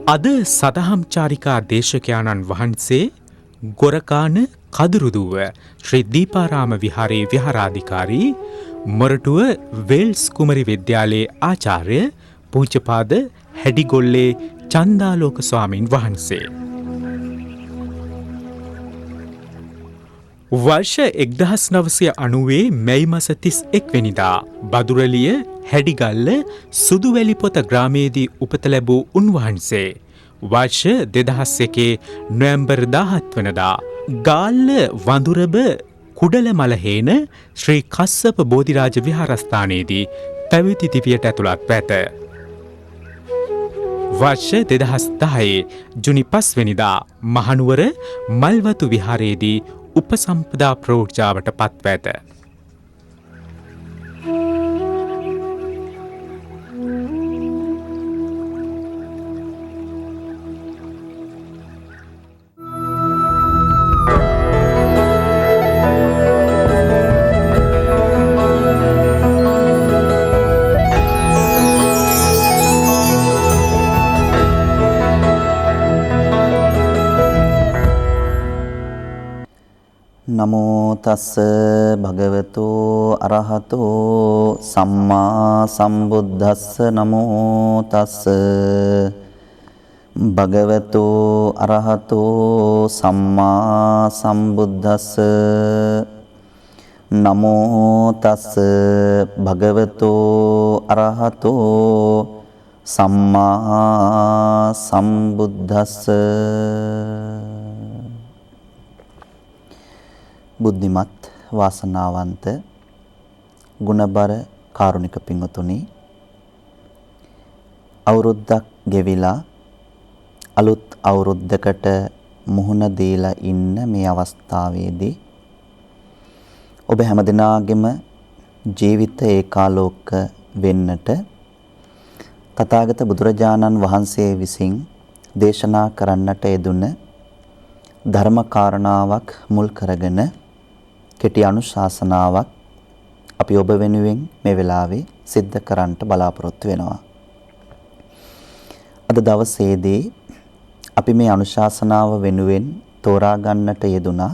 අද සදහම් චාරිකා දේශකයාණන් වහන්සේ ගොරකාන කදුරුදුව ශ්‍රී දීපාරාම විහාරයේ විහාරාධිකාරී මොරටුව වෙල්ස් කුමරි විද්‍යාලයේ ආචාර්ය පූජ්‍යපාද හැඩිගොල්ලේ චන්දාලෝක ස්වාමින් වහන්සේ. වර්ෂ 1990 මැයි මස 31 වෙනිදා බදුරලිය හැඩිගල්ල සුදුවැලිපොත ග්‍රාමයේදී උපත ලැබූ උන්වහන්සේ වර්ෂ 2001 නොවැම්බර් 17 වනදා ගාල්ල වඳුරබ කුඩලමලහේන ශ්‍රී කස්සප බෝධිරාජ විහාරස්ථානයේදී පැවිදි දිවියට ඇතුළත් ඇත. වර්ෂ 2010 ජුනි 5 වෙනිදා මහනුවර මල්වතු විහාරයේදී උපසම්පදා ප්‍රෝජාවට පත්ව ඇත. නමෝ තස්ස භගවතු අරහතෝ සම්මා සම්බුද්දස්ස නමෝ තස්ස භගවතු අරහතෝ සම්මා සම්බුද්දස්ස නමෝ තස්ස භගවතු අරහතෝ සම්මා සම්බුද්දස්ස. බුද්ධිමත් වාසනාවන්ත ගුණබර කාරුණික පින්වතුනි, අවුරුද්දක් ගෙවිලා අලුත් අවුරුද්දකට මුහුණ දීලා ඉන්න මේ අවස්ථාවේදී ඔබ හැමදෙනාගේම ජීවිත ඒකාලෝක වෙන්නට තථාගත බුදුරජාණන් වහන්සේ විසින් දේශනා කරන්නට යෙදුන ධර්ම කාරණාවක් මුල් කරගෙන කෙටි අනුශාසනාවක් අපි ඔබ වෙනුවෙන් මේ වෙලාවේ සිද්ධ කරන්නට බලාපොරොත්තු වෙනවා. අද දවසේදී අපි මේ අනුශාසනාව වෙනුවෙන් තෝරා ගන්නට යෙදුනා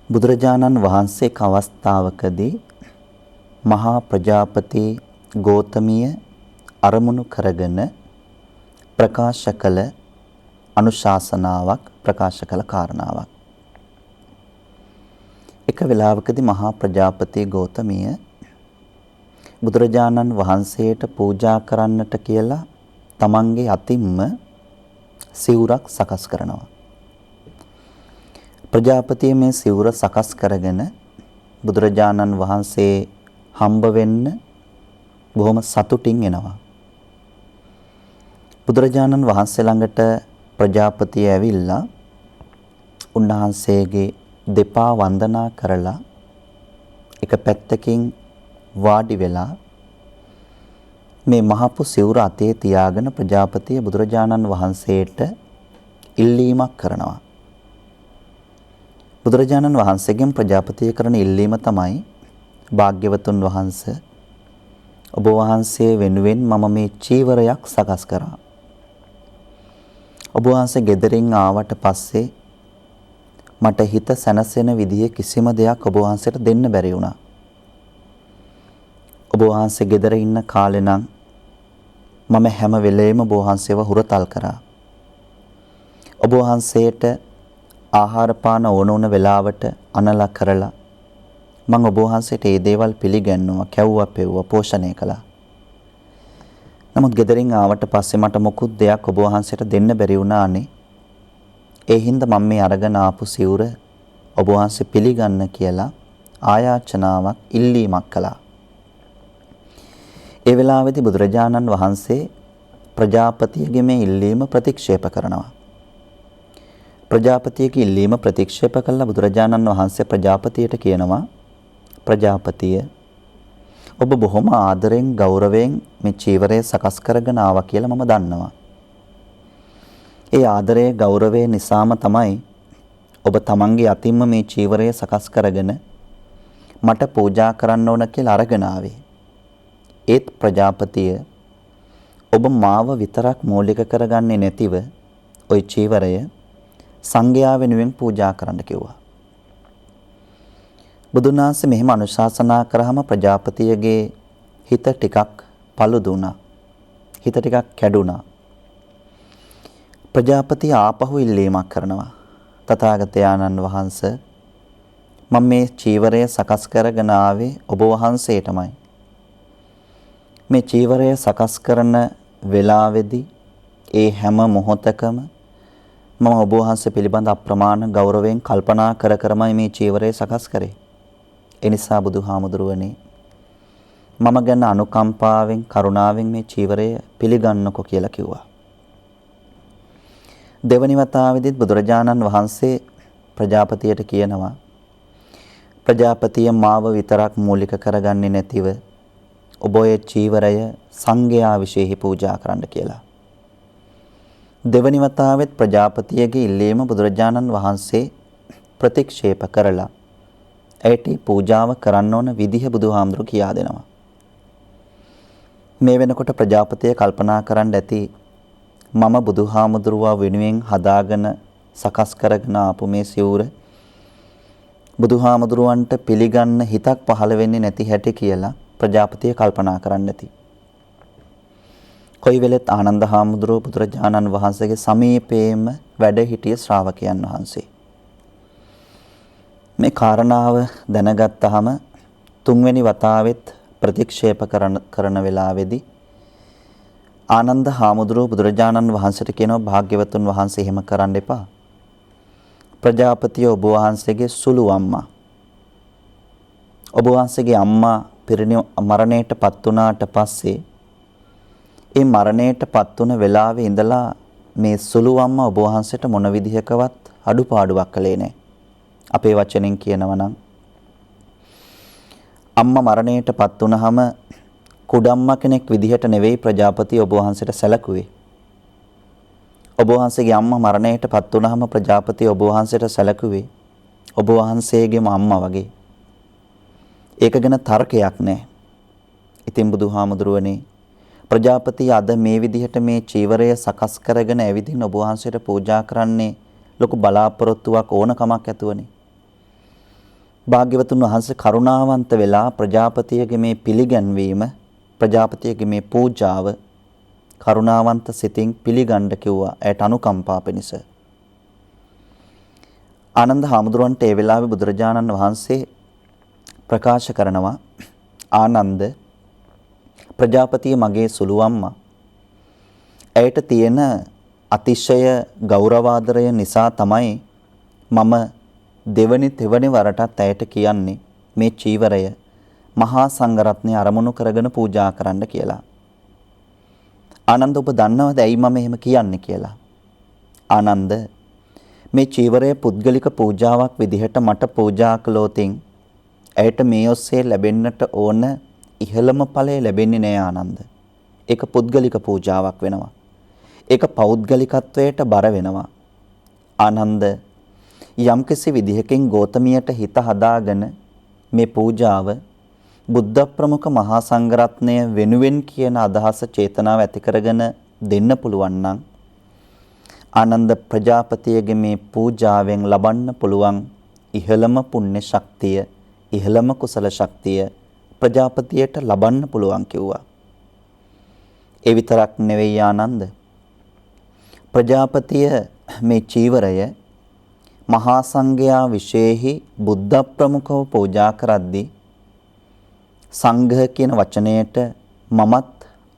බුදුරජාණන් වහන්සේ එක් අවස්ථාවකදී මහා ප්‍රජාපති ගෝතමිය අරමුණු කරගෙන ප්‍රකාශ කළ අනුශාසනාවක්, ප්‍රකාශ කළ කාරණාවක්. එක වෙලාවකදී මහා ප්‍රජාපති ගෝතමිය බුදුරජාණන් වහන්සේට පූජා කරන්නට කියලා තමන්ගේ අතින්ම සිවුරක් සකස් කරනවා. ප්‍රජාපතිය මේ සිවුර සකස් කරගෙන බුදුරජාණන් වහන්සේ හම්බ වෙන්න බොහොම සතුටින් එනවා. බුදුරජාණන් වහන්සේ ළඟට ප්‍රජාපතිය ඇවිල්ලා උන්වහන්සේගේ දෙපා වන්දනා කරලා එක පැත්තකින් වාඩි වෙලා මේ මහපු සිවුර අතේ තියාගෙන ප්‍රජාපතිය බුදුරජාණන් වහන්සේට ඉල්ලීමක් කරනවා. බුදුරජාණන් වහන්සේගෙන් ප්‍රජාපතිය කරන ඉල්ලීම තමයි, භාග්‍යවතුන් වහන්සේ, ඔබ වහන්සේ වෙනුවෙන් මම මේ චීවරයක් සකස් කරා. ඔබ වහන්සේ ගෙදරින් ආවට පස්සේ මට හිත සැනසෙන විදිහේ කිසිම දෙයක් ඔබ වහන්සේට දෙන්න බැරි වුණා. ඔබ වහන්සේ ගෙදර ඉන්න කාලේ නම් මම හැම වෙලේම ඔබ වහන්සේව හුරතල් කරා. ඔබ වහන්සේට ආහාර පාන ඕන වෙලාවට අනලා කරලා මම ඔබ වහන්සේට මේ දේවල් පිළිගන්නවා, කැව්වා, පෙව්වා, පෝෂණය කළා. නමුත් ගෙදරින් ආවට පස්සේ මට මොකුත් දෙයක් ඔබ වහන්සේට දෙන්න බැරි වුණානේ. ඒ හින්දා මම මේ අරගෙන ආපු සිවුර ඔබ වහන්සේ පිළිගන්න කියලා ආයාචනාවක්, ඉල්ලීමක් කළා. ඒ වෙලාවේදී බුදුරජාණන් වහන්සේ ප්‍රජාපතියගේ මේ ඉල්ලීම ප්‍රතික්ෂේප කරනවා. ප්‍රජාපතියගේ ඉල්ලීම ප්‍රතික්ෂේප කළා බුදුරජාණන් වහන්සේ ප්‍රජාපතියට කියනවා, ප්‍රජාපතිය, ඔබ බොහොම ආදරෙන් ගෞරවයෙන් මේ චීවරය සකස් කරගෙන ආවා කියලා මම දන්නවා. ඒ ආදරයේ ගෞරවය නිසාම තමයි ඔබ තමන්ගේ අතින්ම මේ චීවරය සකස් කරගෙන මට පූජා කරන්න ඕන කියලා අරගෙන ආවේ. ඒත් ප්‍රජාපතිය ඔබ මාව විතරක් මූලික කරගන්නේ නැතිව ওই චීවරය සංඝයා වෙනුවෙන් පූජා කරන්න කිව්වා. බුදුන් වහන්සේ මෙහෙම අනුශාසනා කරාම ප්‍රජාපතියගේ හිත ටිකක් paludu වුණා. හිත ටිකක් කැඩුනා. ප්‍රජාපතිය ආපහු ඉල්ලීමක් කරනවා. තථාගතයන්න් වහන්සේ මම මේ චීවරය සකස් කරගෙන ආවේ ඔබ වහන්සේටමයි. මේ චීවරය සකස් කරන වෙලාවේදී ඒ හැම මොහොතකම මම ඔබ වහන්සේ පිළිබඳ අප්‍රමාණ ගෞරවයෙන් කල්පනා කරමයි මේ චීවරය සකස් කරේ. ඒ නිසා බුදුහාමුදුරුවනේ මම ගැන අනුකම්පාවෙන් කරුණාවෙන් මේ චීවරය පිළිගන්නකො කියලා කිව්වා. දෙවනි වතාවෙදිත් බුදුරජාණන් වහන්සේ ප්‍රජාපතියට කියනවා ප්‍රජාපතිය මාව විතරක් මූලික කරගන්නේ නැතිව ඔබ ඔය චීවරය සංඝයා විශේෂ පූජා කරන්න කියලා. දෙවනි වතාවෙත් ප්‍රජාපතියගේ ඉල්ලීම බුදුරජාණන් වහන්සේ ප්‍රතික්ෂේප කරලා ඇයට පූජාව කරන්න ඕන විදිහ බුදුහාමුදුරු කියා දෙනවා. මේ වෙනකොට ප්‍රජාපතිය කල්පනා කරන්න ඇති මම බුදුහාමුදුරුවා වෙනුවෙන් හදාගෙන සකස් කරගෙන ආපු මේ සිවුර බුදුහාමුදුරුවන්ට පිළිගන්න හිතක් පහළ වෙන්නේ නැති හැටි කියලා ප්‍රජාපතිය කල්පනා කරන්න ඇති. කොයි වෙලෙත් ආනන්ද හාමුදුරුවෝ බුදුරජාණන් වහන්සේගේ සමීපයේම වැඩ සිටිය ශ්‍රාවකයන් වහන්සේ. මේ කාරණාව දැනගත්තාම තුන්වෙනි වතාවෙත් ප්‍රතික්ෂේප කරන වෙලාවේදී ආනන්ද හාමුදුරුවෝ බුදුරජාණන් වහන්සේට කියනවා භාග්‍යවතුන් වහන්සේ එහෙම කරන්න එපා. ප්‍රජාපතිය ඔබ වහන්සේගේ සුළු අම්මා. ඔබ වහන්සේගේ අම්මා මරණයටපත් වුණාට පස්සේ ඒ මරණයටපත් වුණ වෙලාවේ ඉඳලා මේ සුළු අම්මා ඔබ වහන්සේට මොන විදිහකවත් අඩුපාඩුවක් කළේ නැහැ. අපේ වචනෙන් කියනවා නම් අම්මා මරණයටපත් වුණාම කුඩම්මා කෙනෙක් විදිහට නෙවෙයි ප්‍රජාපතිය ඔබ වහන්සේට සැලකුවේ. ඔබ වහන්සේගේ අම්මා මරණයටපත් වුණාම ප්‍රජාපතිය ඔබ වහන්සේට සැලකුවේ ඔබ වහන්සේගේම අම්මා වගේ. ඒක ගැන තර්කයක් නැහැ. ඉතින් බුදුහාමුදුරුවනේ ප්‍රජාපතිය අද මේ විදිහට මේ චීවරය සකස් කරගෙන ඇවිදින් ඔබ වහන්සේට පූජා කරන්නේ ලොකු බලාපොරොත්තුවක් ඕනකමක් ඇතුවනේ. භාග්‍යවතුන් වහන්සේ කරුණාවන්ත වෙලා ප්‍රජාපතියගේ මේ පිළිගැන්වීම ප්‍රජාපතියගේ මේ පූජාව කරුණාවන්ත සිතින් පිළිගන්න කිව්වා ඇයට අනුකම්පා පිණිස. ආනන්ද හාමුදුරුවන්ට ඒ වෙලාවේ බුදුරජාණන් වහන්සේ ප්‍රකාශ කරනවා ආනන්ද ප්‍රජාපතිය මගේ සුළු අම්මා. ඇයට තියෙන අතිශය ගෞරවාදරය නිසා තමයි මම තෙවනි වරටත් ඇයට කියන්නේ මේ චීවරය මහා සංඝරත්නය අරමුණු කරගෙන පූජා කරන්න කියලා. ආනන්ද ඔබ දන්නවද ඇයි මම එහෙම කියන්නේ කියලා? ආනන්ද මේ චීවරය පුද්ගලික පූජාවක් විදිහට මට පූජා කළොතින් ඇයට මේ ඔස්සේ ලැබෙන්නට ඕන ඉහළම ඵලය ලැබෙන්නේ නෑ ආනන්ද. ඒක පුද්ගලික පූජාවක් වෙනවා. ඒක පෞද්ගලිකත්වයට බර වෙනවා. ආනන්ද යම්කිසි විදිහකින් ගෝතමියට හිත හදාගෙන මේ පූජාව බුද්ධ ප්‍රමුඛ මහා සංඝරත්නය වෙනුවෙන් කියන අදහස චේතනාව ඇති කරගෙන දෙන්න පුළුවන් නම් ආනන්ද ප්‍රජාපතියගේ මේ පූජාවෙන් ලබන්න පුළුවන් ඉහළම පුණ්‍ය ශක්තිය ඉහළම කුසල ශක්තිය ප්‍රජාපතියට ලබන්න පුළුවන් කිව්වා. ඒ විතරක් නෙවෙයි ආනන්ද ප්‍රජාපතිය මේ චීවරය මහා සංඝයා විශේෂෙහි බුද්ධ ප්‍රමුඛව පූජා කරද්දී සංඝ කියන වචනයට මමත්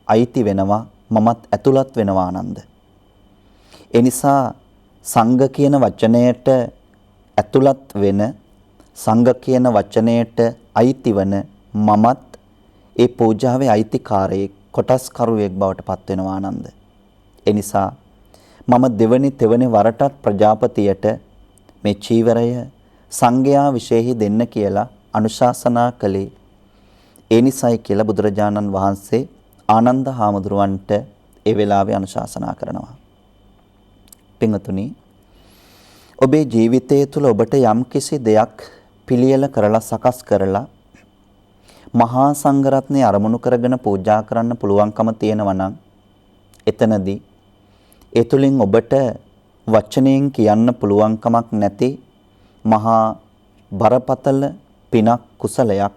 අයිති වෙනවා මමත් ඇතුළත් වෙනවා ආනන්ද. ඒ නිසා සංඝ කියන වචනයට ඇතුළත් වෙන සංඝ කියන වචනයට අයිති වන මමත් ඒ පූජාවේ අයිතිකාරයෙක් කොටස්කරුවෙක් බවට පත් වෙනවා ආනන්ද. ඒ නිසා මම තෙවනි වරටත් ප්‍රජාපතියට මේ චීවරය සංඝයා විශේෂෙහි දෙන්න කියලා අනුශාසනා කළේ ඒ නිසයි කියලා බුදුරජාණන් වහන්සේ ආනන්ද හාමුදුරුවන්ට ඒ වෙලාවේ අනුශාසනා කරනවා. පින්වතුනි ඔබේ ජීවිතය තුළ ඔබට යම්කිසි දෙයක් පිළියෙල කරලා සකස් කරලා මහා සංඝරත්නය අරමුණු කරගෙන පූජා කරන්න පුළුවන්කම තියෙනවා නම් එතනදී ඒ තුලින් ඔබට වචනයෙන් කියන්න පුළුවන්කමක් නැති මහා බරපතල පිනක් කුසලයක්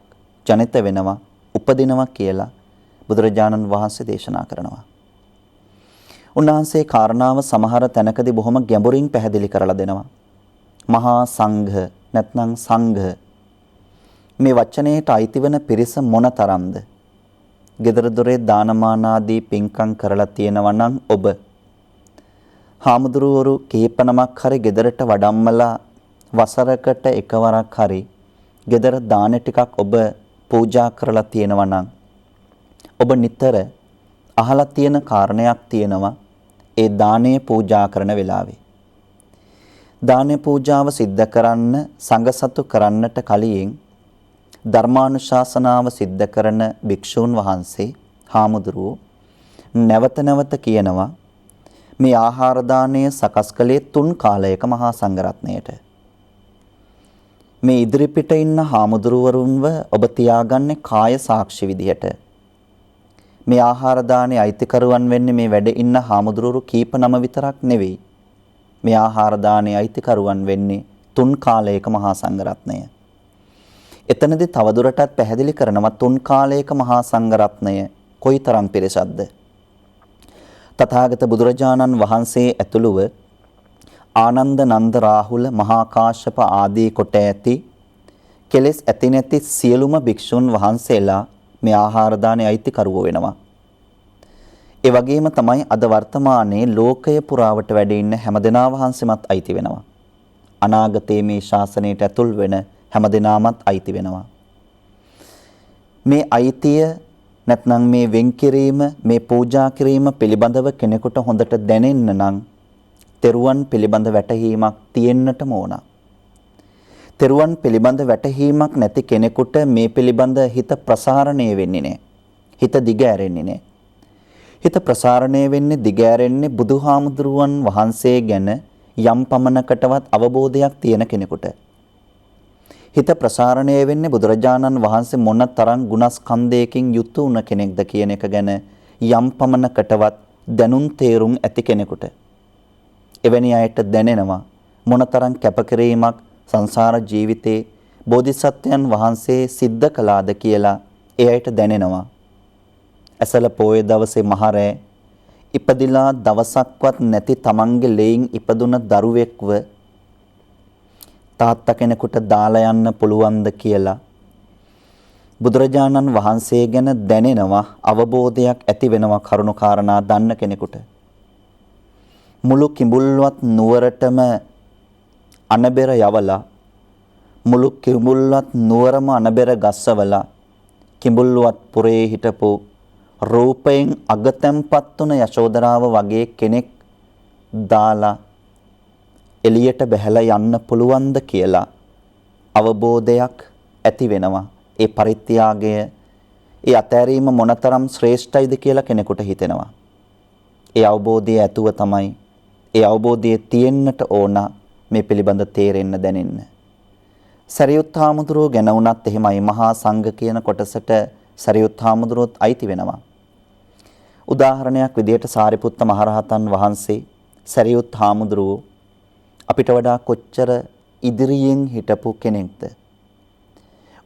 ජනිත වෙනවා උපදිනවා කියලා බුදුරජාණන් වහන්සේ දේශනා කරනවා. උන්වහන්සේ කාරණාව සමහර තැනකදී බොහොම ගැඹුරින් පැහැදිලි කරලා දෙනවා. මහා සංඝ නැත්නම් සංඝ මේ වචනයට අයිති වෙන පිරිස මොනතරම්ද? gedara dore දානමාන ආදී පින්කම් කරලා තියෙනවා නම් ඔබ හාමුදුරුවරු කීපනමක් හරි ගෙදරට වඩම්මලා වසරකට එකවරක් හරි ගෙදර දාන ටිකක් ඔබ පූජා කරලා තියෙනවා නම් ඔබ නිතර අහලා තියෙන කාරණයක් තියෙනවා ඒ දානය පූජා කරන වෙලාවේ. දාන පූජාව සිද්ධ කරන්න සංඝසතු කරන්නට කලින් ධර්මානුශාසනාව සිද්ධ කරන භික්ෂූන් වහන්සේ හාමුදුරුවෝ නැවත නැවත කියනවා මේ ආහාර දාණය සකස් කළේ 3 කාලයක මහා සංඝරත්නයට. මේ ඉදිරිපිට ඉන්න හාමුදුරුවරුන්ව ඔබ තියාගන්නේ කාය සාක්ෂි විදිහට. මේ ආහාර දාණය අයිතිකරුවන් වෙන්නේ මේ වැඩ ඉන්න හාමුදුරුවරු කීප නම විතරක් නෙවෙයි. මේ ආහාර දාණය අයිතිකරුවන් වෙන්නේ 3 කාලයක මහා සංඝරත්නය. එතනදී තවදුරටත් පැහැදිලි කරනවා 3 කාලයක මහා සංඝරත්නය කොයිතරම් පිරිසක්ද? තථාගත බුදුරජාණන් වහන්සේ ඇතුළුව ආනන්ද නන්ද රාහුල මහා කාශ්‍යප ආදී කොට ඇති කෙලෙස් ඇති නැති සියලුම භික්ෂුන් වහන්සේලා මේ ආහාර දාණය අයිතිකරුවෝ වෙනවා. ඒ වගේම තමයි අද වර්තමානයේ ලෝකය පුරාවට වැඩ ඉන්න හැමදෙනා වහන්සේමත් අයිති වෙනවා. අනාගතයේ මේ ශාසනයට ඇතුල් වෙන හැමදෙනාමත් අයිති වෙනවා. මේ අයිතිය නැත්නම් මේ වෙන් කිරීම මේ පූජා කිරීම පිළිබඳව කෙනෙකුට හොඳට දැනෙන්න නම් තෙරුවන් පිළිබඳ වැටහීමක් තියෙන්නටම ඕන. තෙරුවන් පිළිබඳ වැටහීමක් නැති කෙනෙකුට මේ පිළිබඳ හිත ප්‍රසාරණය වෙන්නේ නැහැ. හිත දිගෑරෙන්නේ නැහැ. හිත ප්‍රසාරණය වෙන්නේ දිගෑරෙන්නේ බුදුහාමුදුරුවන් වහන්සේ ගැන යම් පමණකටවත් අවබෝධයක් තියෙන කෙනෙකුට. හිත ප්‍රසාරණය වෙන්නේ බුදුරජාණන් වහන්සේ මොන තරම් ගුණස්කන්ධයකින් යුතු වුණ කෙනෙක්ද කියන එක ගැන යම් පමණකටවත් දැනුම් තේරුම් ඇති කෙනෙකුට. එවැනි අයට දැනෙනවා මොනතරම් කැපකිරීමක් සංසාර ජීවිතේ බෝධිසත්වයන් වහන්සේ සිද්ධ කළාද කියලා ඒ අයට දැනෙනවා. ඇසල පොයේ දවසේ මහරෑ ඉපදිලා දවසක්වත් නැති තමන්ගේ ලෙයින් ඉපදුන දරුවෙක්ව තාත්තා කෙනෙකුට දාලා යන්න පුළුවන්ද කියලා බුදුරජාණන් වහන්සේ ගැන දැනෙනවා අවබෝධයක් ඇති වෙනවා කරුණු කාරණා දන්න කෙනෙකුට. මුළු කිඹුල්වත් නුවරටම අනබෙර යවලා මුළු කිඹුල්වත් නුවරම අනබෙර ගස්සවලා කිඹුල්වත් පුරේ හිටපු රූපයෙන් අගතැන්පත් වුණ යශෝදරාව වගේ කෙනෙක් දාලා එළියට බැහැලා යන්න පුළුවන්ද කියලා අවබෝධයක් ඇති වෙනවා. ඒ පරිත්‍යාගය ඒ අතෑරීම මොනතරම් ශ්‍රේෂ්ඨයිද කියලා කෙනෙකුට හිතෙනවා. ඒ අවබෝධය ඇතුව තමයි ඒ අවබෝධය තියෙන්නට ඕන මේ පිළිබඳ තේරෙන්න දැනෙන්න. සරියුත් හාමුදුරුවෝ ගැන වුණත් එහෙමයි මහා සංඝ කියන කොටසට සරියුත් හාමුදුරුවෝත් අයිති වෙනවා. උදාහරණයක් විදිහට සාරිපුත්ත මහරහතන් වහන්සේ සරියුත් හාමුදුරුවෝ අපිට වඩා කොච්චර ඉදිරියෙන් හිටපු කෙනෙක්ද?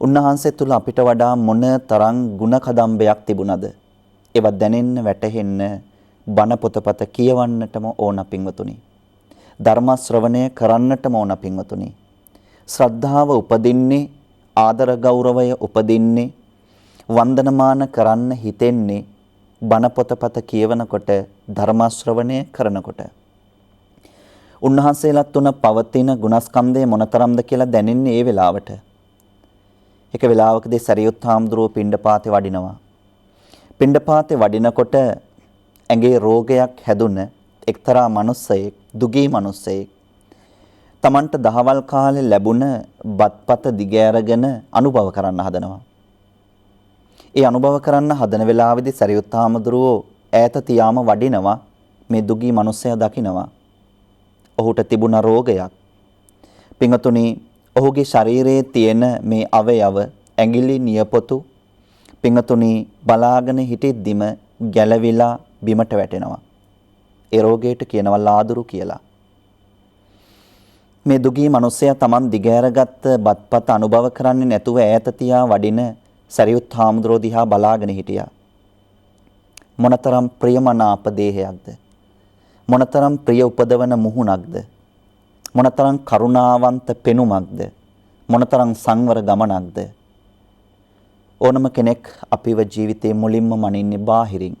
උන්වහන්සේ තුල අපිට වඩා මොන තරම් ಗುಣ කදම්බයක් තිබුණද? ඒවත් දැනෙන්න වැටහෙන්න බණ පොතපත කියවන්නටම ඕන පින්වතුනි. ධර්ම ශ්‍රවණය කරන්නටම ඕන පින්වතුනි. ශ්‍රද්ධාව උපදින්නේ ආදර ගෞරවය උපදින්නේ වන්දනමාන කරන්න හිතෙන්නේ බණ පොතපත කියවනකොට ධර්ම ශ්‍රවණය කරනකොට. උන්වහන්සේලාත් තුන පවතින ගුණස්කන්ධය මොනතරම්ද කියලා දැනෙන්නේ ඒ වෙලාවට. එක වෙලාවකදී සරියුත් හාමුදුරුවෝ පිණ්ඩපාතේ වඩිනවා. පිණ්ඩපාතේ වඩිනකොට ඇඟේ රෝගයක් හැදුන එක්තරා මිනිස්සෙක් දුගී මිනිස්සෙක් තමන්ට දහවල් කාලේ ලැබුණ බත්පත දිගෑරගෙන අනුභව කරන්න හදනවා. ඒ අනුභව කරන්න හදන වෙලාවේදී සරියුත් හාමුදුරුවෝ ඈත තියාම වඩිනවා මේ දුගී මිනිස්සයා දකිනවා. ඔහුට තිබුණ රෝගයක්. පින්වතුනි ඔහුගේ ශරීරයේ තියෙන මේ අවයව ඇඟිලි නියපොතු පින්වතුනි බලාගෙන හිටිද්දිම ගැලවිලා බිමට වැටෙනවා. ඒ රෝගයට කියනවා ලාදුරු කියලා. මේ දුගී මිනිසයා Taman දිගෑරගත්ත බත්පත අනුභව කරන්නේ නැතුව ඈත තියා වඩින සරියුත් හාමුදුරුවෝ දිහා බලාගෙන හිටියා. මොනතරම් ප්‍රියමනාප දේහයක්ද? මොනතරම් ප්‍රිය උපදවන මුහුණක්ද? මොනතරම් කරුණාවන්ත පෙනුමක්ද? මොනතරම් සංවර ගමනක්ද? ඕනම කෙනෙක් අපිව ජීවිතේ මුලින්ම මනින්නේ බාහිරින්.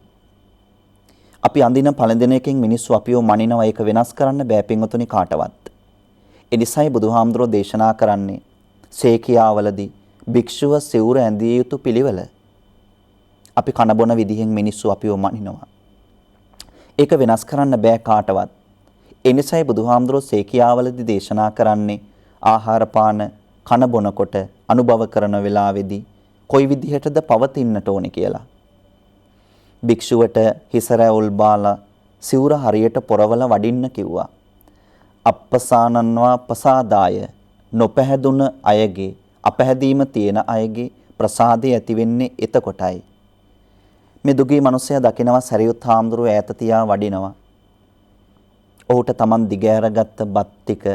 අපි අඳින පළඳින එකෙන් මිනිස්සු අපිව මනිනවා. ඒක වෙනස් කරන්න බෑ පින්වතුනි කාටවත්. ඒ නිසායි බුදුහාමුදුරෝ දේශනා කරන්නේ සේකියාවලදී භික්ෂුව සිවුර ඇඳිය යුතු පිළිවෙල. අපි කන බොන විදිහෙන් මිනිස්සු අපිව මනිනවා. ඒක වෙනස් කරන්න බෑ කාටවත්. ඒ නිසායි බුදුහාමුදුරෝ සේකියාවලදී දේශනා කරන්නේ ආහාර පාන කන බොනකොට අනුභව කරන වෙලාවේදී කොයි විදිහටද පවතින්නට ඕනේ කියලා. භික්ෂුවට හිස රැවුල් බාලා සිවුර හරියට පොරවල වඩින්න කිව්වා. අප්පසානන්වා පසාදාය නොපැහැදුන අයගේ අපැහැදීම තියෙන අයගේ ප්‍රසාදය ඇති වෙන්නේ එතකොටයි. මේ දුගී මිනිසයා දකිනවා සරියුත් හාමුදුරුවෝ ඈත තියා වඩිනවා. ඔහුට Taman දිගෑරගත්ත බත් ටික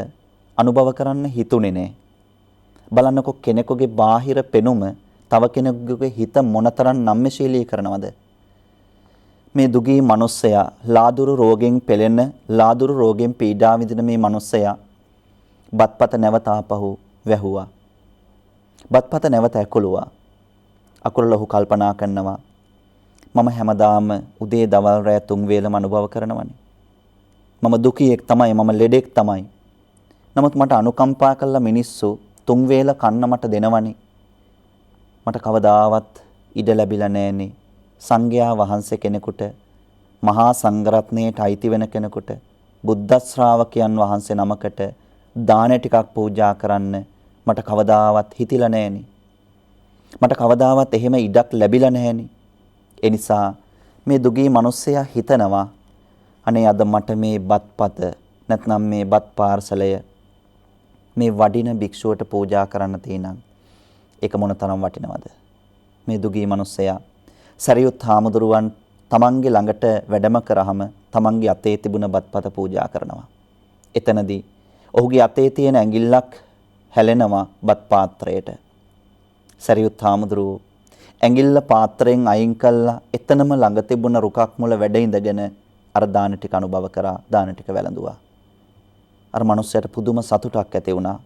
අනුභව කරන්න හිතුනේ නෑ. බලන්නකො කෙනෙකුගේ බාහිර පෙනුම තව කෙනෙකුගේ හිත මොනතරම් නම්‍යශීලී කරනවද? මේ දුගී මිනිසයා ලාදුරු රෝගෙන් පෙළෙන ලාදුරු රෝගෙන් පීඩා විඳින මේ මිනිසයා බත්පත නැවත ආපහු වැහුවා. බත්පත නැවත ඇකුළුවා. අකුරල ඔහු කල්පනා කරනවා මම හැමදාම උදේ දවල් රැ තුන් වේලම අනුභව කරනවනේ. මම දුකියෙක් තමයි, මම ලෙඩෙක් තමයි. නමුත් මට අනුකම්පා කළ මිනිස්සු තුන් වේල කන්න මට දෙනවනේ. මට කවදාවත් ඉඩ ලැබිලා නැහනේ. සංඝයා වහන්සේ කෙනෙකුට, මහා සංඝරත්නයට අයිති වෙන කෙනෙකුට, බුද්ධ ශ්‍රාවකයන් වහන්සේ නමකට දාන ටිකක් පූජා කරන්න මට කවදාවත් හිතිලා නැහනේ. මට කවදාවත් එහෙම ඉඩක් ලැබිලා නැහනේ. ඒ නිසා මේ දුගී මිනිස්සයා හිතනවා අනේ අද මට මේ බත්පත නැත්නම් මේ බත් පාර්සලය මේ වඩින භික්ෂුවට පූජා කරන්න තියෙනම් ඒක මොනතරම් වටිනවද? මේ දුගී මිනිස්සයා සරියුත් හාමුදුරුවන් තමන්ගේ ළඟට වැඩම කරාම තමන්ගේ අතේ තිබුණ බත්පත පූජා කරනවා. එතනදී ඔහුගේ අතේ තියෙන ඇඟිල්ලක් හැලෙනවා බත් පාත්‍රයට. සරියුත් හාමුදුරුවෝ ඇඟිල්ල පාත්‍රයෙන් අයින් කළා එතනම ළඟ තිබුණ රුකක් මුල වැඩ ඉඳගෙන අර දාන ටික අනුභව කරා, දාන ටික වැළඳුවා. අර මනුස්සයාට පුදුම සතුටක් ඇති වුණා.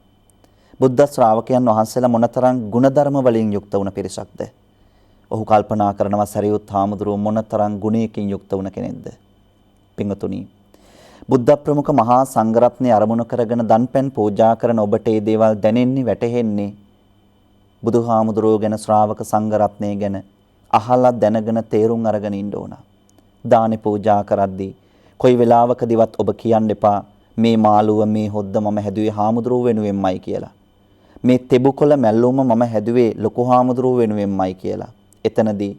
බුද්ධ ශ්‍රාවකයන් වහන්සේලා මොනතරම් ගුණධර්ම වලින් යුක්ත වුණ පිරිසක්ද? ඔහු කල්පනා කරනවා සරියුත් හාමුදුරුවෝ මොනතරම් ගුණයකින් යුක්ත වුණ කෙනෙක්ද? පින්වතුනි, බුද්ධ ප්‍රමුඛ මහා සංඝරත්නය අරමුණු කරගෙන දන්පැන් පූජා කරන ඔබට මේ දේවල් දැනෙන්නේ, වැටහෙන්නේ බුදුහාමුදුරුවෝ ගැන, ශ්‍රාවක සංඝරත්නය ගැන අහලා දැනගෙන තේරුම් අරගෙන ඉන්න ඕන. දානි පූජා කරද්දී කොයි වෙලාවකදීවත් ඔබ කියන්න එපා මේ මාළුව මේ හොද්ද මම හැදුවේ හාමුදුරුවෝ වෙනුවෙන්මයි කියලා. මේ තෙබුකොළ මැල්ලුම මම හැදුවේ ලොකු හාමුදුරුවෝ වෙනුවෙන්මයි කියලා. එතනදී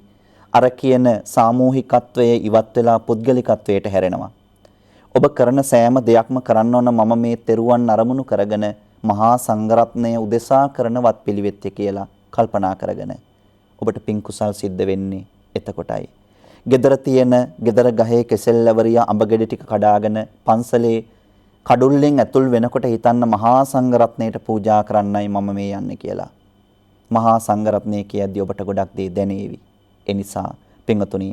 අර කියන සාමූහිකත්වයේ ඉවත් වෙලා පුද්ගලිකත්වයට හැරෙනවා. ඔබ කරන සෑම දෙයක්ම කරන්න ඕන මම මේ තෙරුවන් අරමුණු කරගෙන මහා සංඝරත්නය උදෙසා කරන වත්පිළිවෙත් කියලා කල්පනා කරගෙන ඔබට පින් කුසල් සිද්ධ වෙන්නේ එතකොටයි. gedara තියෙන gedara ගහේ කෙසෙල්ලවරිය අඹ ගෙඩි ටික කඩාගෙන පන්සලේ කඩුල්ලෙන් ඇතුල් වෙනකොට හිතන්න මහා සංඝරත්නයට පූජා කරන්නයි මම මේ යන්නේ කියලා. මහා සංඝරත්නය කියද්දී ඔබට ගොඩක් දේ දැනේවි. ඒ නිසා පින්වතුනි,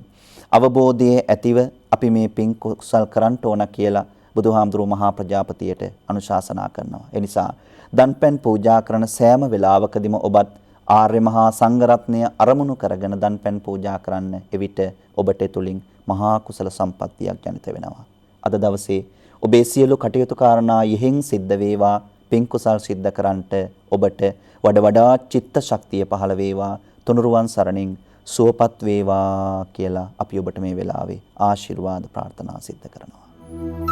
අවබෝධයේ ඇතිව අපි මේ පින් කුසල් කරන්න ඕන කියලා බුදුහාමුදුරුවෝ මහා ප්‍රජාපතියට අනුශාසනා කරනවා. ඒ නිසා දන්පැන් පූජා කරන සෑම වෙලාවකදීම ඔබත් ආර්ය මහා සංඝරත්නය අරමුණු කරගෙන දන්පැන් පූජා කරන්න. එවිට ඔබට තුලින් මහා කුසල සම්පත්තියක් ජනිත වෙනවා. අද දවසේ ඔබේ සියලු කටයුතු කාරණා යෙහින් සිද්ධ වේවා. පින් කුසල් සිද්ධ කරන්නට ඔබට වඩා චිත්ත ශක්තිය පහළ වේවා. තුනුරුවන් සරණින් සුවපත් වේවා කියලා අපි ඔබට මේ වෙලාවේ ආශිර්වාද ප්‍රාර්ථනා සිද්ධ කරනවා.